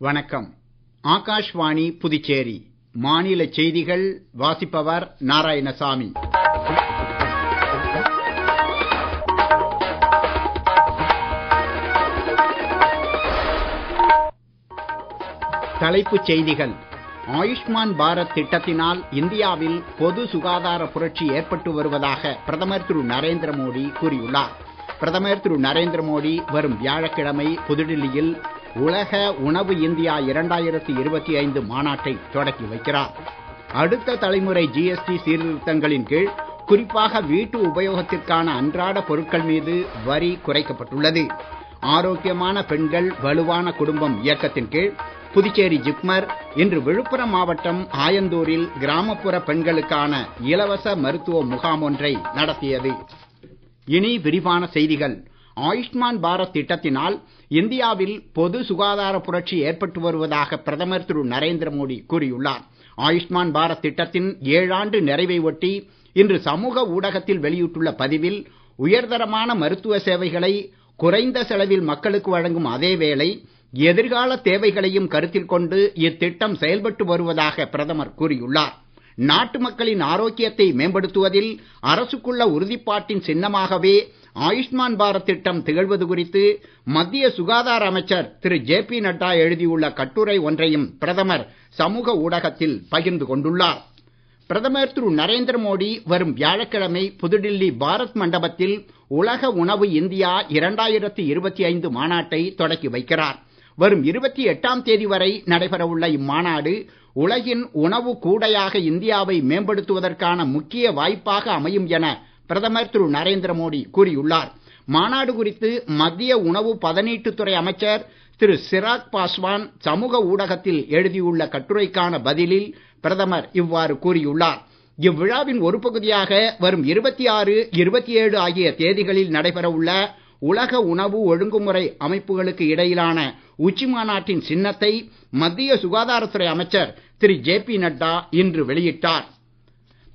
வணக்கம். ஆகாஷ்வாணி புதுச்சேரி மாநில செய்திகள் வாசிப்பவர் நாராயணசாமி. தலைப்புச் செய்திகள். ஆயுஷ்மான் பாரத் திட்டத்தினால் இந்தியாவில் பொது சுகாதார புரட்சி ஏற்பட்டு வருவதாக பிரதமர் திரு நரேந்திர மோடி கூறியுள்ளார். பிரதமர் திரு நரேந்திர மோடி வரும் வியாழக்கிழமை புதுடில்லியில் உலக உணவு இந்தியா 2025 மாநாட்டை தொடக்கி வைக்கிறார். அடுத்த தலைமுறை ஜிஎஸ்டி சீர்திருத்தங்களின் கீழ் குறிப்பாக வீட்டு உபயோகத்திற்கான அன்றாட பொருட்கள் மீது வரி குறைக்கப்பட்டுள்ளது. ஆரோக்கியமான பெண்கள் வலுவான குடும்பம் இயக்கத்தின் கீழ் புதுச்சேரி ஜிப்மர் இன்று விழுப்புரம் மாவட்டம் ஆயந்தூரில் கிராமப்புற பெண்களுக்கான இலவச மருத்துவ முகாம் ஒன்றை நடத்தியது. இனி விரிவான செய்திகள். ஆயுஷ்மான் பாரத் திட்டத்தினால் இந்தியாவில் பொது சுகாதார புரட்சி ஏற்பட்டு வருவதாக பிரதமர் திரு நரேந்திர மோடி கூறியுள்ளார். ஆயுஷ்மான் பாரத் திட்டத்தின் 7 ஆண்டு நிறைவை ஒட்டி இன்று சமூக ஊடகத்தில் வெளியிட்டுள்ள பதிவில், உயர்தரமான மருத்துவ சேவைகளை குறைந்த செலவில் மக்களுக்கு வழங்கும் அதேவேளை எதிர்கால தேவைகளையும் கருத்தில் கொண்டு இத்திட்டம் செயல்பட்டு வருவதாக பிரதமர் கூறியுள்ளார். நாட்டு மக்களின் ஆரோக்கியத்தை மேம்படுத்துவதில் அரசுக்குள்ள உறுதிப்பாட்டின் சின்னமாகவே ஆயுஷ்மான் பாரத் திட்டம் திகழ்வது குறித்து மத்திய சுகாதார அமைச்சர் திரு ஜே.பி. நட்டா எழுதியுள்ள கட்டுரை ஒன்றையும் பிரதமர் சமூக ஊடகத்தில் பகிர்ந்து கொண்டுள்ளார். பிரதமர் திரு நரேந்திர மோடி வரும் வியாழக்கிழமை புதுடில்லி பாரத் மண்டபத்தில் உலக உணவு இந்தியா 2025 மாநாட்டை தொடக்கி வைக்கிறார். வரும் 28ஆம் தேதி வரை நடைபெறவுள்ள இம்மாநாடு உலகின் உணவு கூடையாக இந்தியாவை மேம்படுத்துவதற்கான முக்கிய வாய்ப்பாக அமையும் என பிரதமர் திரு நரேந்திர மோடி கூறியுள்ளார். மாநாடு குறித்து மத்திய உணவு பதனீட்டுத்துறை அமைச்சர் திரு சிராக் பாஸ்வான் சமூக ஊடகத்தில் எழுதியுள்ள கட்டுரைக்கான பதிலில் பிரதமர் இவ்வாறு கூறியுள்ளார். இவ்விழாவின் ஒரு பகுதியாக வரும் 26, 27 ஆகிய தேதிகளில் நடைபெறவுள்ள உலக உணவு ஒழுங்குமுறை அமைப்புகளுக்கு இடையிலான உச்சி மாநாட்டின் சின்னத்தை மத்திய சுகாதாரத்துறை அமைச்சர் திரு ஜே.பி. நட்டா இன்று வெளியிட்டார்.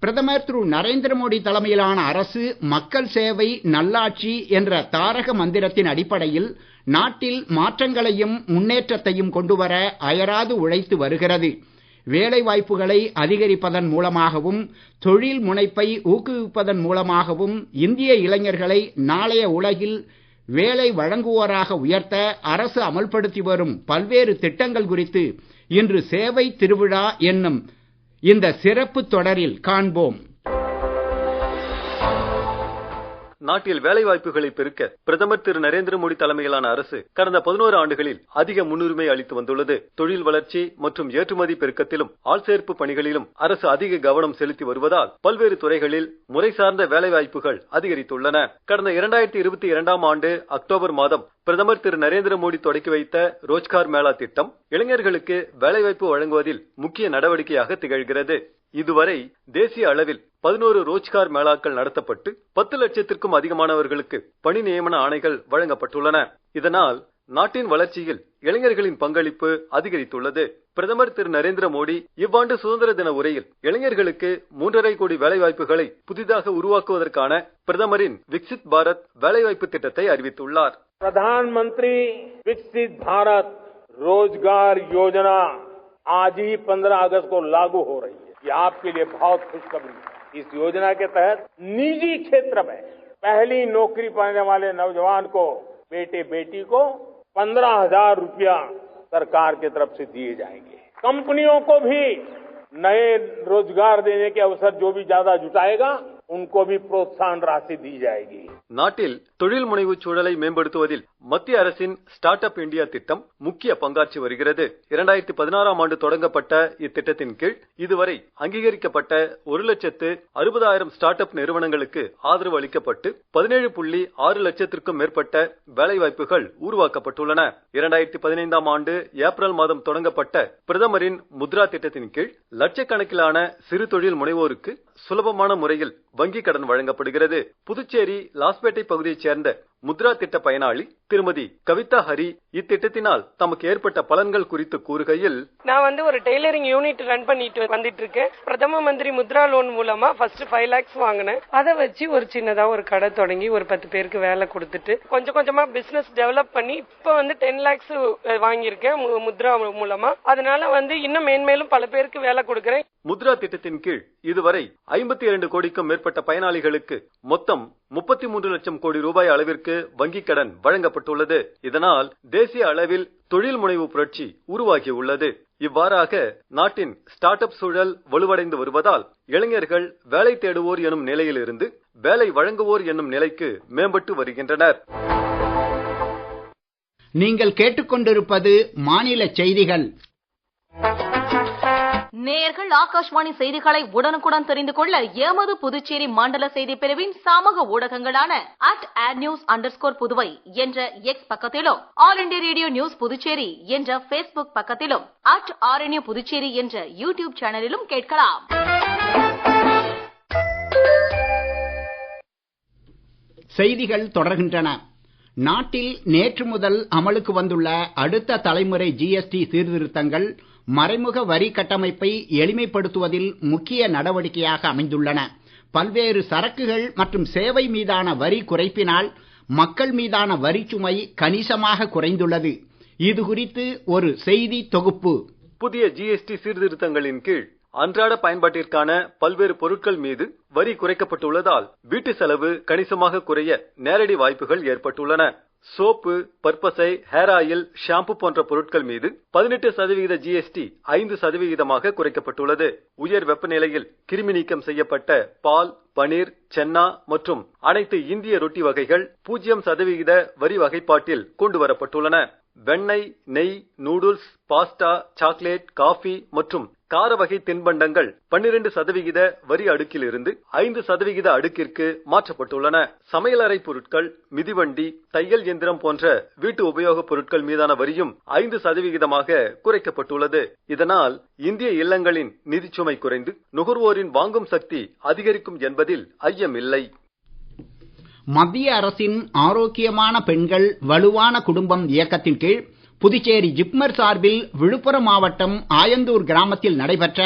பிரதமர் திரு நரேந்திர மோடி தலைமையிலான அரசு மக்கள் சேவை நல்லாட்சி என்ற தாரக மந்திரத்தின் அடிப்படையில் நாட்டில் மாற்றங்களையும் முன்னேற்றத்தையும் கொண்டுவர அயராது உழைத்து வருகிறது. வேலை வாய்ப்புகளை அதிகரிப்பதன் மூலமாகவும் தொழில் முனைப்பை ஊக்குவிப்பதன் மூலமாகவும் இந்திய இளைஞர்களை நாளைய உலகில் வேலை வழங்குவோராக உயர்த்த அரசு அமல்படுத்தி வரும் பல்வேறு திட்டங்கள் குறித்து இன்று சேவை திருவிழா என்னும் இந்த சிறப்பு தொடரில் காண்போம். நாட்டில் வேலை வாய்ப்புகளை பெருக்க பிரதமர் திரு நரேந்திர மோடி தலைமையிலான அரசு கடந்த 11 ஆண்டுகளில் அதிக முன்னுரிமை அளித்து வந்துள்ளது. தொழில் வளர்ச்சி மற்றும் ஏற்றுமதி பெருக்கத்திலும் ஆள்சேர்ப்பு பணிகளிலும் அரசு அதிக கவனம் செலுத்தி வருவதால் பல்வேறு துறைகளில் முறை சார்ந்த வேலை வாய்ப்புகள் அதிகரித்துள்ளன. கடந்த 2022ஆம் ஆண்டு அக்டோபர் மாதம் பிரதமர் திரு நரேந்திர மோடி தொடக்கி வைத்த ரோஜ்கார் மேளா திட்டம் இளைஞர்களுக்கு வேலைவாய்ப்பு வழங்குவதில் முக்கிய நடவடிக்கையாக திகழ்கிறது. இதுவரை தேசிய அளவில் 11 ரோஜ்கார் மேளாக்கள் நடத்தப்பட்டு 10 லட்சத்திற்கும் அதிகமானவர்களுக்கு பணி நியமன ஆணைகள் வழங்கப்பட்டுள்ளன. இதனால் நாட்டின் வளர்ச்சியில் இளைஞர்களின் பங்களிப்பு அதிகரித்துள்ளது. பிரதமர் திரு நரேந்திர மோடி இவ்வாண்டு சுதந்திர தின உரையில் இளைஞர்களுக்கு 3.5 கோடி வேலைவாய்ப்புகளை புதிதாக உருவாக்குவதற்கான பிரதமரின் விக்சித் பாரத் வேலைவாய்ப்பு திட்டத்தை அறிவித்துள்ளார். பிரதான் மந்திரி விக்சித் பாரத் रोजगार योजना आज ही 15 अगस्त को लागू हो रही है। ये आपके लिए बहुत खुशखबरी है। इस योजना के तहत निजी क्षेत्र में पहली नौकरी पाने वाले नौजवान को बेटे बेटी को 15,000 रुपया सरकार की तरफ से दिए जाएंगे। कंपनियों को भी नए रोजगार देने के अवसर जो भी ज्यादा जुटाएगा उनको भी प्रोत्साहन राशि दी जाएगी. நாட்டில் தொழில் முனைவு சூழலை மேம்படுத்துவதில் மத்திய அரசின் ஸ்டார்ட் அப் இந்தியா திட்டம் முக்கிய பங்காற்றி வருகிறது. 2016ஆம் ஆண்டு தொடங்கப்பட்ட இத்திட்டத்தின் கீழ் இதுவரை அங்கீகரிக்கப்பட்ட 1,60,000 ஸ்டார்ட் அப் நிறுவனங்களுக்கு ஆதரவு அளிக்கப்பட்டு 17.6 லட்சத்திற்கும் மேற்பட்ட வேலைவாய்ப்புகள் உருவாக்கப்பட்டுள்ளன. 2015ஆம் ஆண்டு ஏப்ரல் மாதம் தொடங்கப்பட்ட பிரதமரின் முத்ரா திட்டத்தின் கீழ் லட்சக்கணக்கிலான சிறு தொழில் முனைவோருக்கு சுலபமான முறையில் வங்கி கடன் வழங்கப்படுகிறது. புதுச்சேரி லாஸ்பேட்டை பகுதியைச் சேர்ந்த முத்ரா திட்ட பயனாளி திருமதி கவிதா ஹரி இத்திட்டத்தினால் தமக்கு ஏற்பட்ட பலன்கள் குறித்து கூறுகையில், நான் ஒரு டெய்லரிங் யூனிட் ரன் பண்ணிட்டு வந்துட்டு இருக்கேன். பிரதம மந்திரி முத்ரா லோன் மூலமா ஃபர்ஸ்ட் 5 lakhs வாங்கினேன். அதை வச்சு ஒரு சின்னதா ஒரு கடை தொடங்கி ஒரு 10 பேருக்கு வேலை கொடுத்துட்டு கொஞ்சம் கொஞ்சமா பிசினஸ் டெவலப் பண்ணி இப்ப 10 lakhs வாங்கியிருக்கேன் முத்ரா மூலமா. அதனால இன்னும் மேன்மேலும் பல பேருக்கு வேலை கொடுக்கிறேன். முத்ரா திட்டத்தின் கீழ் இதுவரை 52 கோடிக்கும் மேற்பட்ட பயனாளிகளுக்கு மொத்தம் 33 லட்சம் கோடி ரூபாய் அளவிற்கு வங்கிக் கடன் வழங்கப்பட்டுள்ளது. இதனால் தேசிய அளவில் தொழில் முனைவு புரட்சி உருவாகியுள்ளது. இவ்வாறாக நாட்டின் ஸ்டார்ட் அப் சூழல் வலுவடைந்து வருவதால் இளைஞர்கள் வேலை தேடுவோர் எனும் நிலையிலிருந்து வேலை வழங்குவோர் என்னும் நிலைக்கு மேம்பட்டு வருகின்றனர். நீங்கள் கேட்டுக்கொண்டிருப்பது மாநில செய்திகள். நேயர்கள் ஆகாஷ்வாணி செய்திகளை உடனுக்குடன் தெரிந்து கொள்ள எமது புதுச்சேரி மண்டல செய்தி பிரிவின் சமூக ஊடகங்களான @adnews_புதுவை என்ற எக்ஸ் பக்கத்திலும், all India radio news Puducherry என்ற Facebook பக்கத்திலும், @RNU புதுச்சேரி என்ற யூடியூப் சேனலிலும் கேட்கலாம். செய்திகள் தொடர்கின்றன. நாட்டில் நேற்று முதல் அமலுக்கு வந்துள்ள அடுத்த தலைமுறை GST சீர்திருத்தங்கள் மறைமுக வரி கட்டமைப்பை எளிமைப்படுத்துவதில் முக்கிய நடவடிக்கையாக அமைந்துள்ளன. பல்வேறு சரக்குகள் மற்றும் சேவை மீதான வரி குறைப்பினால் மக்கள் மீதான வரி சுமை கணிசமாக குறைந்துள்ளது. இது குறித்து ஒரு செய்தி தொகுப்பு. புதிய GST சீர்திருத்தங்களின் கீழ் அன்றாட பயன்பாட்டிற்கான பல்வேறு பொருட்கள் மீது வரி குறைக்கப்பட்டுள்ளதால் வீட்டு செலவு கணிசமாக குறைய நேரடி வாய்ப்புகள் ஏற்பட்டுள்ளன. சோப்பு, பற்பசை, ஹேர் ஆயில், ஷாம்பு போன்ற பொருட்கள் மீது 18% GST 5% குறைக்கப்பட்டுள்ளது. உயர் வெப்பநிலையில் கிருமி நீக்கம் செய்யப்பட்ட பால், பனீர், சென்னா மற்றும் அனைத்து இந்திய ரொட்டி வகைகள் 0% வரி வகைப்பாட்டில் கொண்டு வரப்பட்டுள்ளன. வெண்ணெய், நெய், நூடுல்ஸ், பாஸ்டா, சாக்லேட், காஃபி மற்றும் கார வகை தின்பண்டங்கள் 12% வரி அடுக்கிலிருந்து 5% அடுக்கிற்கு மாற்றப்பட்டுள்ளன. சமையலறை பொருட்கள், மிதிவண்டி, தையல் இயந்திரம் போன்ற வீட்டு உபயோகப் பொருட்கள் மீதான வரியும் 5% குறைக்கப்பட்டுள்ளது. இதனால் இந்திய இல்லங்களின் நிதிச்சுமை குறைந்து நுகர்வோரின் வாங்கும் சக்தி அதிகரிக்கும் என்பதில் ஐயமில்லை. மத்திய அரசின் ஆரோக்கியமான பெண்கள் வலுவான குடும்பம் இயக்கத்தின் கீழ் புதுச்சேரி ஜிப்மர் சார்பில் விழுப்புரம் மாவட்டம் ஆயந்தூர் கிராமத்தில் நடைபெற்ற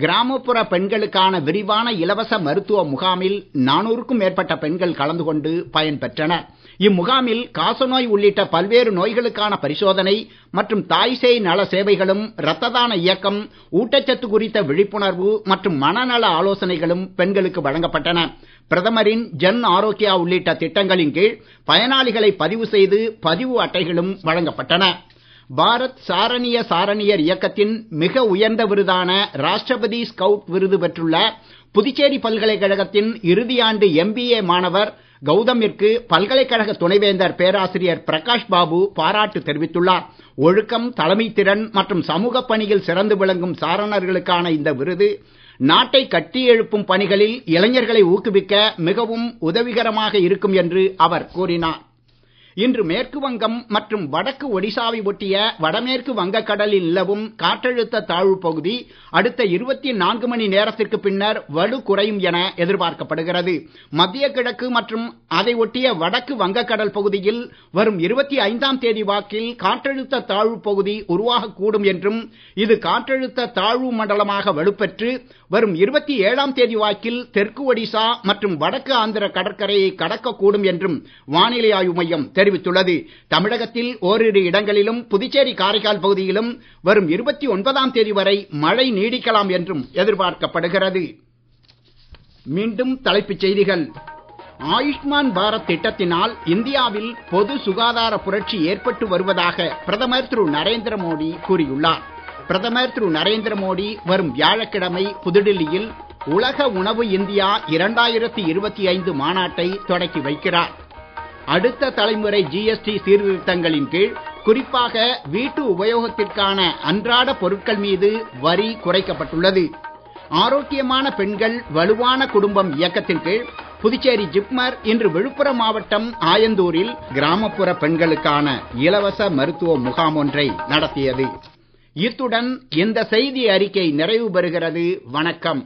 கிராமப்புற பெண்களுக்கான விரிவான இலவச மருத்துவ முகாமில் 400க்கும் மேற்பட்ட பெண்கள் கலந்து கொண்டு பயன்பெற்றனர். இம்முகாமில் காசநோய் உள்ளிட்ட பல்வேறு நோய்களுக்கான பரிசோதனை மற்றும் தாய்சேய் நல சேவைகளும், இரத்த தான இயக்கம், ஊட்டச்சத்து குறித்த விழிப்புணர்வு மற்றும் மனநல ஆலோசனைகளும் பெண்களுக்கு வழங்கப்பட்டன. பிரதமரின் ஜன் ஆரோக்கியா உள்ளிட்ட திட்டங்களின் கீழ் பயனாளிகளை பதிவு செய்து பதிவு அட்டைகளும் வழங்கப்பட்டன. பாரத் சாரணியர் இயக்கத்தின் மிக உயர்ந்த விருதான ராஷ்டிரபதி ஸ்கவுட் விருது பெற்றுள்ள புதுச்சேரி பல்கலைக்கழகத்தின் இறுதியாண்டு MBA மாணவர் கௌதமிற்கு பல்கலைக்கழக துணைவேந்தர் பேராசிரியர் பிரகாஷ் பாபு பாராட்டு தெரிவித்துள்ளார். ஒழுக்கம், தலைமை திறன் மற்றும் சமூக பணியில் சிறந்து விளங்கும் சாரணர்களுக்கான இந்த விருது நாட்டை கட்டி எழுப்பும் பணிகளில் இளைஞர்களை ஊக்குவிக்க மிகவும் உதவிகரமாக இருக்கும் என்று அவர் கூறினார். இன்று மேற்கு வங்கம் மற்றும் வடக்கு ஒடிசாவை ஒட்டிய வடமேற்கு வங்கக்கடலில் நிலவும் காற்றழுத்த தாழ்வு பகுதி அடுத்த 24 மணி நேரத்திற்கு பின்னர் வலு குறையும் என எதிர்பார்க்கப்படுகிறது. மத்திய கிழக்கு மற்றும் அதை ஒட்டிய வடக்கு வங்கக்கடல் பகுதியில் வரும் 25ஆம் தேதி வாக்கில் காற்றழுத்த தாழ்வு பகுதி உருவாகக்கூடும் என்றும், இது காற்றழுத்த தாழ்வு மண்டலமாக வலுப்பெற்று வரும் 27ஆம் தேதி வாக்கில் தெற்கு ஒடிசா மற்றும் வடக்கு ஆந்திர கடற்கரையை கடக்கக்கூடும் என்றும் வானிலை ஆய்வு மையம் தெரிவித்துள்ளது. தமிழகத்தில் ஓரிரு இடங்களிலும் புதுச்சேரி காரைக்கால் பகுதியிலும் வரும் 29ஆம் தேதி வரை மழை நீடிக்கலாம் என்றும் எதிர்பார்க்கப்படுகிறது. மீண்டும் தலைப்புச் செய்திகள். ஆயுஷ்மான் பாரத் திட்டத்தினால் இந்தியாவில் பொது சுகாதார புரட்சி ஏற்பட்டு வருவதாக பிரதமர் திரு நரேந்திர மோடி கூறியுள்ளார். பிரதமர் திரு நரேந்திர மோடி வரும் வியாழக்கிழமை புதுடில்லியில் உலக உணவு இந்தியா 2025 மாநாட்டை தொடக்கி வைக்கிறார். அடுத்த தலைமுறை GST சீர்திருத்தங்களின் கீழ் குறிப்பாக வீட்டு உபயோகத்திற்கான அன்றாட பொருட்கள் மீது வரி குறைக்கப்பட்டுள்ளது. ஆரோக்கியமான பெண்கள் வலுவான குடும்பம் இயக்கத்தின் கீழ் புதுச்சேரி ஜிப்மர் இன்று விழுப்புரம் மாவட்டம் ஆயந்தூரில் கிராமப்புற பெண்களுக்கான இலவச மருத்துவ முகாம் ஒன்றை நடத்தியது. இத்துடன் இந்த செய்தி அறிக்கை நிறைவு பெறுகிறது. வணக்கம்.